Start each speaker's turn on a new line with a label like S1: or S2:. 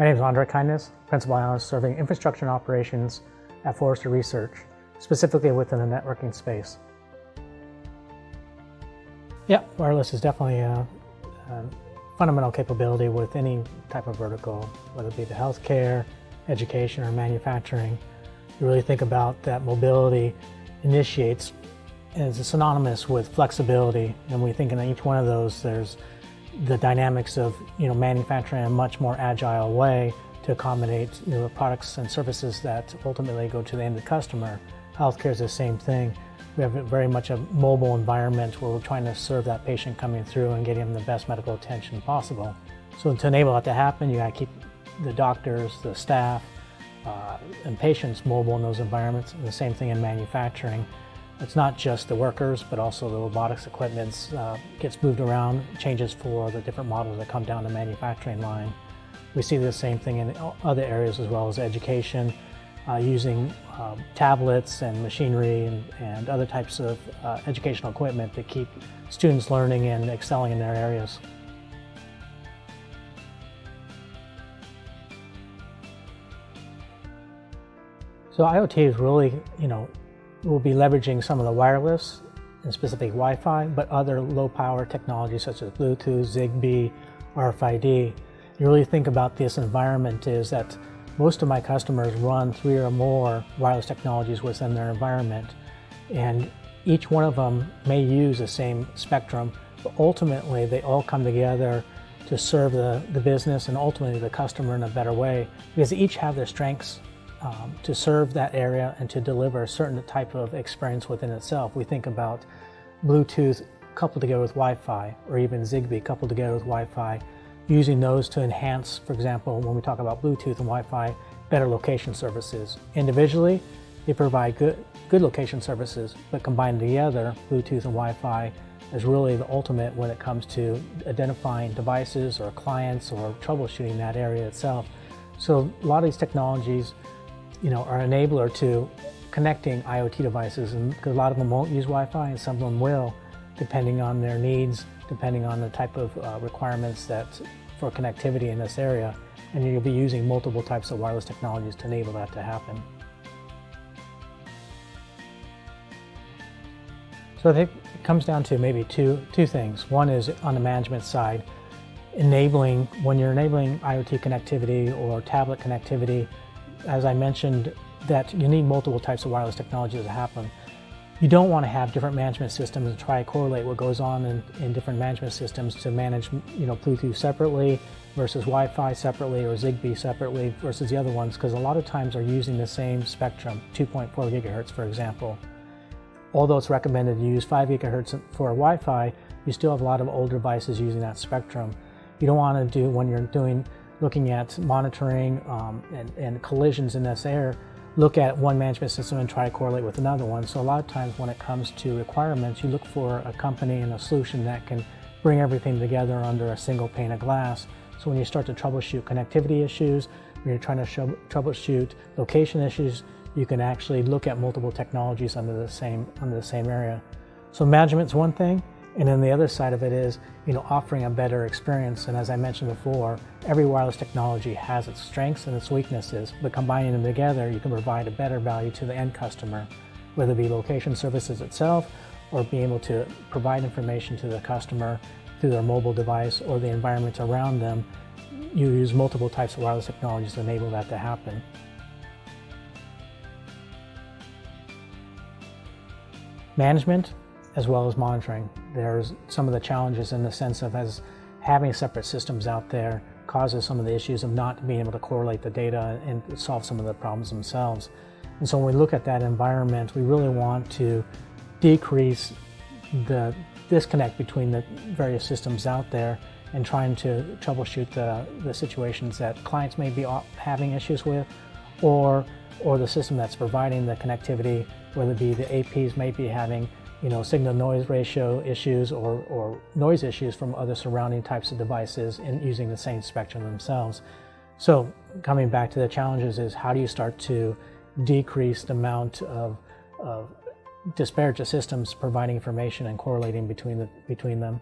S1: My name is Andre Kindness, Principal Analyst serving Infrastructure and Operations at Forrester Research, specifically within the networking space. Yeah, wireless is definitely a fundamental capability with any type of vertical, whether it be the healthcare, education, or manufacturing. You really think about that mobility initiates as synonymous with flexibility, and we think in each one of those there's the dynamics of manufacturing in a much more agile way to accommodate the products and services that ultimately go to the end customer. Healthcare is the same thing. We have very much a mobile environment where we're trying to serve that patient coming through and getting them the best medical attention possible. So to enable that to happen, you got to keep the doctors, the staff, and patients mobile in those environments. And the same thing in manufacturing. It's not just the workers, but also the robotics equipment gets moved around, changes for the different models that come down the manufacturing line. We see the same thing in other areas as well as education, using tablets and machinery and other types of educational equipment to keep students learning and excelling in their areas. So IoT is really, we'll be leveraging some of the wireless and specific Wi-Fi, but other low power technologies such as Bluetooth, Zigbee, RFID. You really think about this environment is that most of my customers run 3 or more wireless technologies within their environment, and each one of them may use the same spectrum, but ultimately they all come together to serve the business and ultimately the customer in a better way, because they each have their strengths to serve that area and to deliver a certain type of experience within itself. We think about Bluetooth coupled together with Wi-Fi, or even Zigbee coupled together with Wi-Fi, using those to enhance, for example, when we talk about Bluetooth and Wi-Fi, better location services. Individually, they provide good location services, but combined together, Bluetooth and Wi-Fi is really the ultimate when it comes to identifying devices or clients or troubleshooting that area itself. So a lot of these technologies are an enabler to connecting IoT devices, and because a lot of them won't use Wi-Fi and some of them will, depending on their needs, depending on the type of requirements for connectivity in this area, and you'll be using multiple types of wireless technologies to enable that to happen. So I think it comes down to maybe two things. One is on the management side, when you're enabling IoT connectivity or tablet connectivity, as I mentioned, that you need multiple types of wireless technologies to happen. You don't want to have different management systems and try to correlate what goes on in different management systems to manage Bluetooth separately versus Wi-Fi separately or Zigbee separately versus the other ones, because a lot of times they're using the same spectrum, 2.4 gigahertz for example. Although it's recommended to use 5 gigahertz for Wi-Fi, you still have a lot of older devices using that spectrum. You don't want to do, when you're looking at monitoring and collisions in this air, look at one management system and try to correlate with another one. So a lot of times when it comes to requirements, you look for a company and a solution that can bring everything together under a single pane of glass. So when you start to troubleshoot connectivity issues, when you're trying to troubleshoot location issues, you can actually look at multiple technologies under the same area. So management's one thing, and then the other side of it is offering a better experience. And as I mentioned before, every wireless technology has its strengths and its weaknesses, but combining them together, you can provide a better value to the end customer, whether it be location services itself or being able to provide information to the customer through their mobile device or the environment around them. You use multiple types of wireless technologies to enable that to happen. Management as well as monitoring. There's some of the challenges in the sense of as having separate systems out there causes some of the issues of not being able to correlate the data and solve some of the problems themselves. And so when we look at that environment, we really want to decrease the disconnect between the various systems out there and trying to troubleshoot the situations that clients may be having issues with, or the system that's providing the connectivity, whether it be the APs may be having signal noise ratio issues or noise issues from other surrounding types of devices and using the same spectrum themselves. So coming back to the challenges is how do you start to decrease the amount of disparate systems providing information and correlating between them.